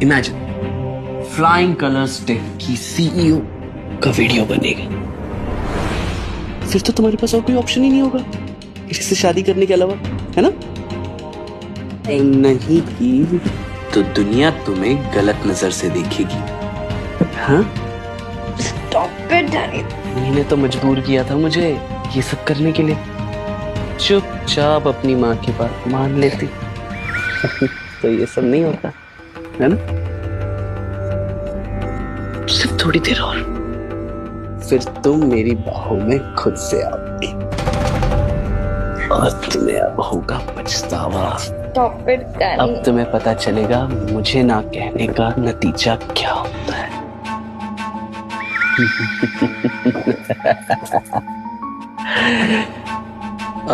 Imagine, flying colours take की CEO का video बनेगा। फिर तो तुम्हारे पास और कोई ऑप्शन ही नहीं होगा इससे शादी करने के अलावा, है ना? नहीं की तो दुनिया तुम्हें गलत नजर से देखेगी। हाँ? Stop it, Danny. मैंने तो मजबूर किया था मुझे ये सब करने के लिए। चुपचाप अपनी माँ की बात मान लेती तो ये सब नहीं होता, है ना? सिर्फ थोड़ी देर और, फिर तुम मेरी बाहों में खुद से आओगी और तुम्हें अब होगा पछतावा। Stop it, Danny. अब तुम्हें पता चलेगा मुझे ना कहने का नतीजा क्या होता है।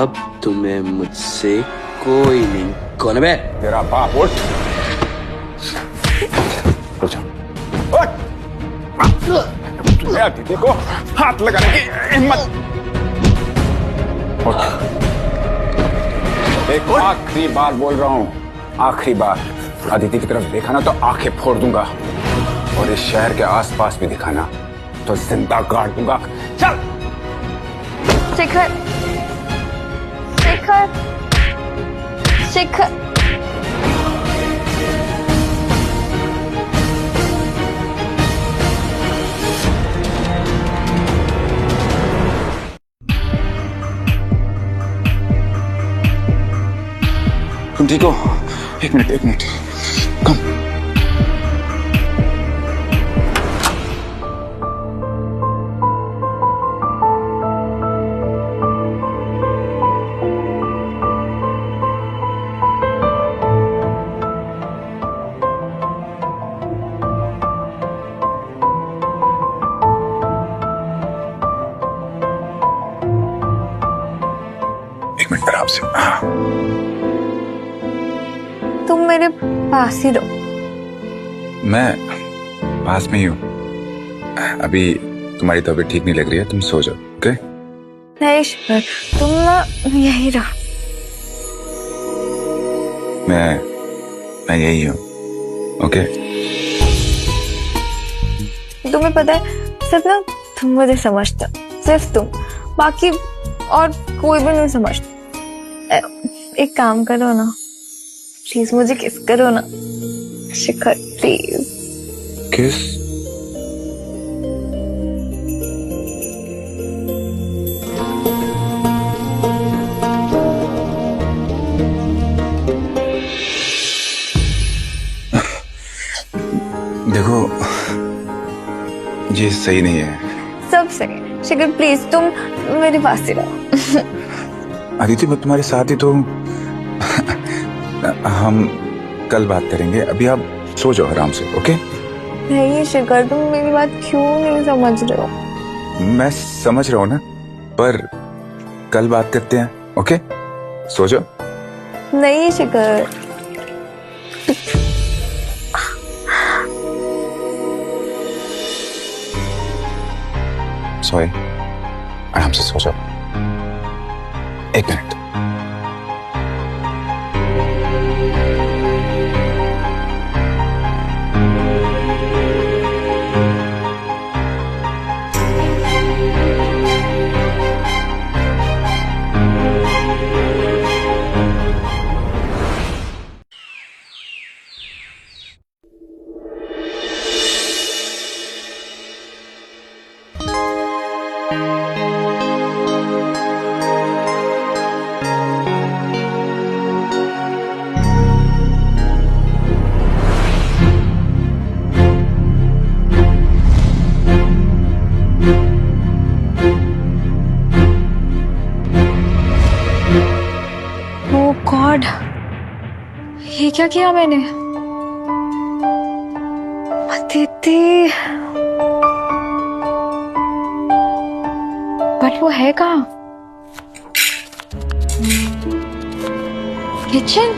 अब तुम्हें मुझसे कोई नहीं। कौन है बे? तेरा बाप। उठ अदिति को हाथ लगाने की हिम्मत। एक आखिरी बार बोल रहा हूँ, आखिरी बार अदिति की तरफ देखा ना तो आंखें फोड़ दूंगा, और इस शहर के आसपास भी दिखाना तो जिंदा गाड़ दूंगा। चल। शिखर, शिखर, शिखर। तुम ठीक हो? एक मिनट कम। एक मिनट आराम से। तुम मेरे पास ही रहो। मैं पास में ही हूँ। अभी तुम्हारी तबीयत ठीक नहीं लग रही है, तुम सो जाओ। ओके? नहीं शिखर, तुम ना यही रहो। मैं यही हूँ। ओके? तुम्हें पता है, सिर्फ ना तुम मुझे समझते हो, सिर्फ तुम, बाकी और कोई भी नहीं समझता। एक काम करो ना, प्लीज मुझे किस करो ना शिखर, प्लीज। किस? देखो, ये सही नहीं है। सब सही है शिखर, प्लीज तुम मेरे पास ही रहो। अदिति, मैं तुम्हारे साथ ही तो। हम कल बात करेंगे, अभी आप सो जाओ आराम से। ओके? नहीं शिखर, तुम मेरी बात क्यों नहीं समझ रहे हो? मैं समझ रहा हूँ ना, पर कल बात करते हैं। ओके? सो जाओ। नहीं शिखर। सोए, आराम से सो जाओ। एक मिनट। गॉड, ये क्या किया मैंने? अदिति, बट वो है कहाँ? Kitchen?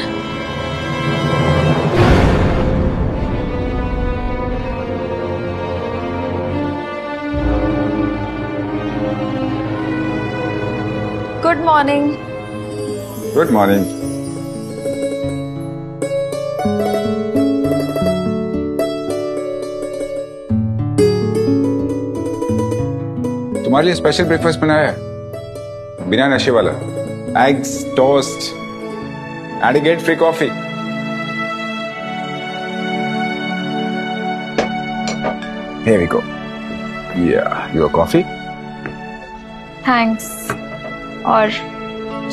Good morning. Good morning. तुम्हारे लिए स्पेशल ब्रेकफास्ट बनाया है, बिना नशे वाला। Eggs, toast and get free coffee. Here we go. Yeah, your coffee? Thanks, और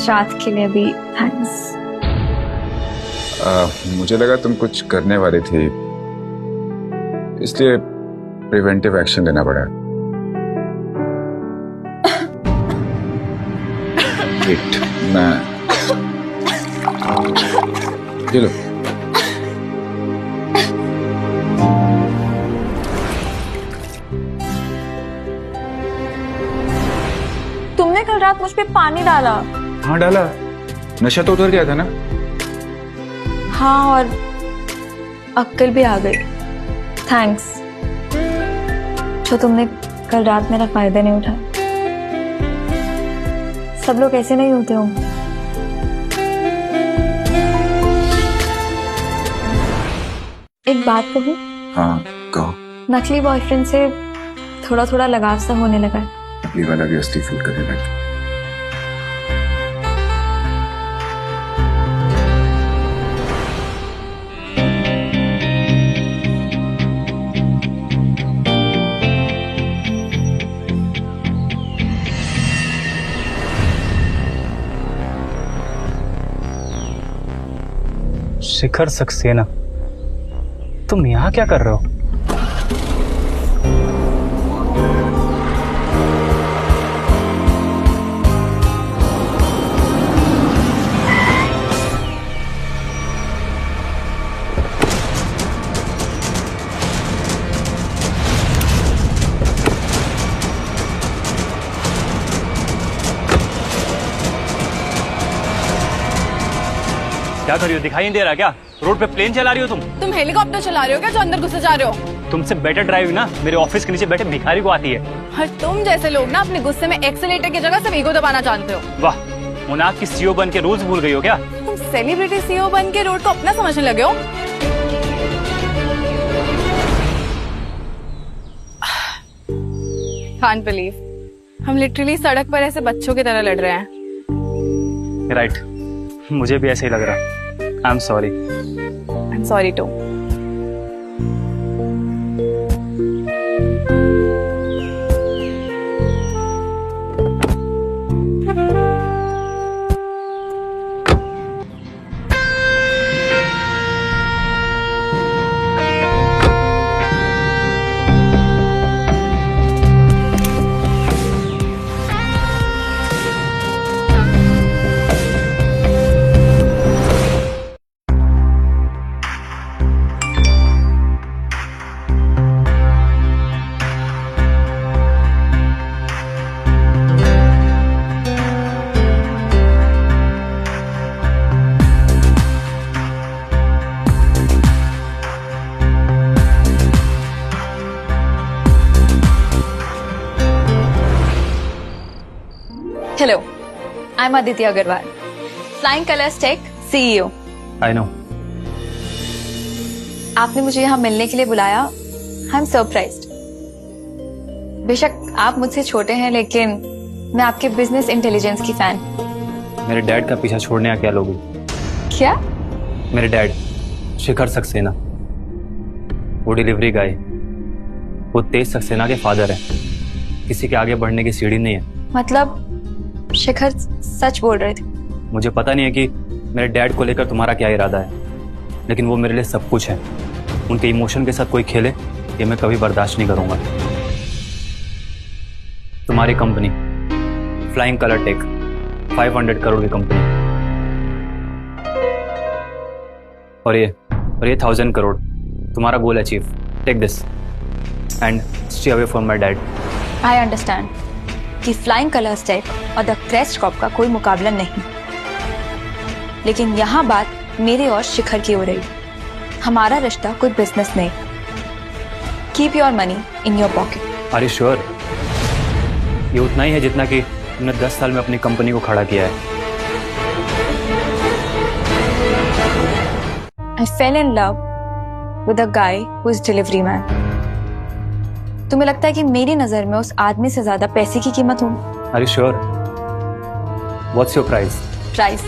रात के लिए भी थैंक्स। मुझे लगा तुम कुछ करने वाली थी, इसलिए प्रिवेंटिव एक्शन लेना पड़ा। वेट, मैं ये लो। तुमने कल रात मुझ पे पानी डाला। हाँ डाला, नशा तो उतर गया था ना। हाँ, और अक्ल भी आ गई। थैंक्स, जो तुमने कल रात मेरा फायदा नहीं उठाया। सब लोग ऐसे नहीं होते हो। एक बात कहूं? हाँ कहो। नकली बॉयफ्रेंड से थोड़ा थोड़ा लगाव सा होने लगा है। नकली वाला भी असली फील करने लगा। शिखर सक्सेना, तुम यहाँ क्या कर रहे हो? क्या कर रही हो? दिखाई नहीं दे रहा क्या? रोड पे प्लेन चला रही हो तुम हेलीकॉप्टर चला रहे हो क्या जो अंदर घुसे जा रहे हो? तुमसे बेटर ड्राइव ना मेरे ऑफिस के नीचे बैठे भिखारी को आती है। और तुम जैसे लोग ना अपने गुस्से में एक्सीलेटर की जगह सिर्फ ईगो दबाना जानते हो। वाह, मुनाफ की सीईओ बन के रूल्स भूल गई हो क्या? तुम सेलिब्रिटी सीईओ बन के रोड को अपना समझने लगे हो। Can't believe हम लिटरली सड़क पर ऐसे बच्चों की तरह लड़ रहे हैं। राइट, मुझे भी ऐसे ही लग रहा। I am sorry. I am sorry too. Hello, I am Aditi Agarwal, flying colours tech CEO. I know. आपने मुझे यहाँ मिलने के लिए बुलाया। I am surprised. बेशक आप मुझसे छोटे हैं, लेकिन मैं आपके बिजनेस इंटेलिजेंस की फैन। मेरे डैड का पीछा छोड़ने आ क्या लोगी? क्या? मेरे डैड शिखर सक्सेना, वो डिलीवरी गाय, वो तेज सक्सेना के फादर है। किसी के आगे बढ़ने की सीढ़ी नहीं है। मतलब शिखर सच बोल रहे थे? मुझे पता नहीं है कि मेरे डैड को लेकर तुम्हारा क्या इरादा है, लेकिन वो मेरे लिए सब कुछ है। उनके इमोशन के साथ कोई खेले ये मैं कभी बर्दाश्त नहीं करूंगा। तुम्हारी company flying colour tech 500 crore की कंपनी, और ये 1000 करोड़। तुम्हारा goal achieve. Take this and stay away from my dad. I understand कि फ्लाइंग कलर्स टेक और द क्रेस्ट कॉर्प का कोई मुकाबला नहीं, लेकिन यहाँ बात मेरे और शिखर की हो रही। हमारा रिश्ता कोई बिजनेस नहीं। Keep your money in your pocket. Are you sure? ये उतना ही है जितना कि तुमने 10 साल में अपनी कंपनी को खड़ा किया है। I fell in love with a guy who is delivery man. तुम्हें लगता है कि मेरी नजर में उस आदमी से ज्यादा पैसे की कीमत हूँ? Are you sure? What's your price? Price?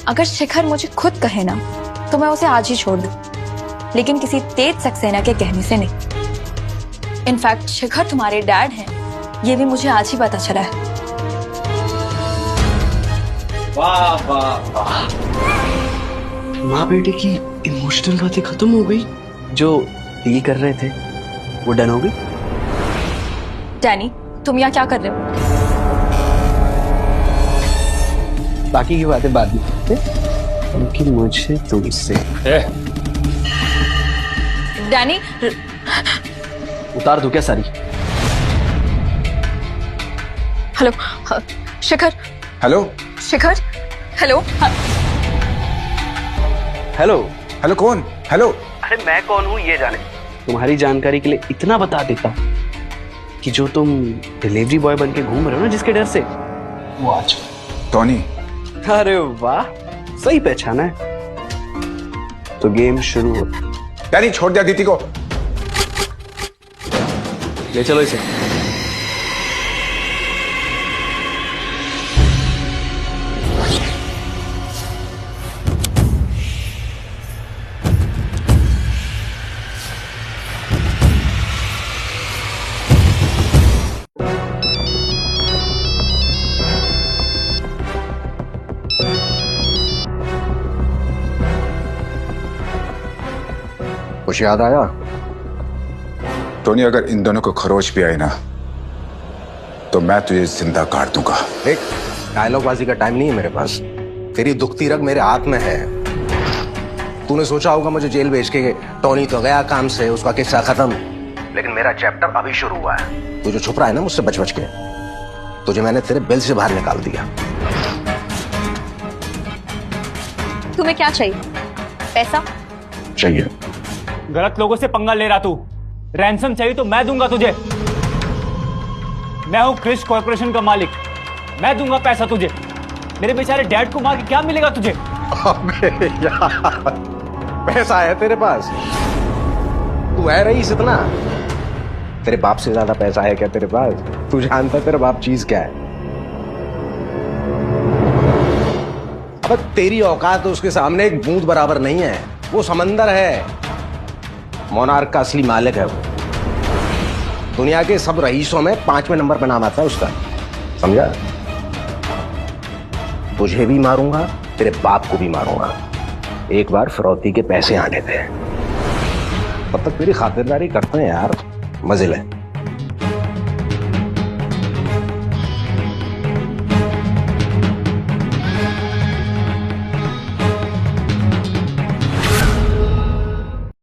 अगर शिखर मुझे खुद कहे ना तो मैं उसे आज ही छोड़ दूं, लेकिन किसी तेज सक्सेना के कहने से नहीं। इनफैक्ट शिखर तुम्हारे डैड हैं, ये भी मुझे आज ही पता चला है। वाह वाह वाह, माँ बेटे की इमोशनल बातें खत्म हो गई। जो डील कर रहे थे वो डन हो गई। डैनी, तुम यहाँ क्या कर रहे हो? बाकी की बातें बाद में करते, क्योंकि मुझे तुमसे डैनी, उतार दो क्या सारी? हेलो शिखर। हेलो शिखर, हेलो। हेलो। हेलो कौन? हेलो अरे मैं कौन हूँ ये जाने। तुम्हारी जानकारी के लिए इतना बता देता कि जो तुम डिलीवरी बॉय बन के घूम रहे हो ना जिसके डर से, वो आज टोनी। अरे वाह, सही पहचाना है। तो गेम शुरू हो। डैनी छोड़ दिया अदिति को। ले चलो इसे। कुछ याद आया? टोनी अगर इन दोनों को खरोच भी आई ना तो मैं तुझे जिंदा काट दूंगा। देख, डायलॉग बाजी का टाइम नहीं है मेरे पास। तेरी दुखती रग मेरे हाथ में है। तूने सोचा होगा मुझे जेल भेज के टोनी तो गया काम से, उसका किस्सा खत्म, लेकिन मेरा चैप्टर अभी शुरू हुआ है। तू जो छुप रहा है ना मुझसे बच बच के, तुझे मैंने तेरे बिल से बाहर निकाल दिया। तुम्हें क्या चाहिए? पैसा चाहिए? गलत लोगों से पंगा ले रहा तू। रैंसम चाहिए तो मैं दूंगा तुझे। मैं हूं क्रिश कॉर्पोरेशन का मालिक, मैं दूंगा पैसा तुझे। मेरे बेचारे डैड को मार के क्या मिलेगा तुझे? अबे यार, पैसा है तेरे पास? तू है रईस इतना? तेरे बाप से ज्यादा पैसा है क्या तेरे पास? तू जानता है तेरा बाप चीज क्या है? अब तेरी औकात तो उसके सामने एक बूंद बराबर नहीं है। वो समंदर है। मोनार्क का असली मालिक है वो। दुनिया के सब रईसों में 5वें नंबर पर नाम आता है उसका, समझा? तुझे भी मारूंगा, तेरे बाप को भी मारूंगा। एक बार फिरौती के पैसे आने थे, तब तक तेरी खातिरदारी करते हैं यार, मजे ले।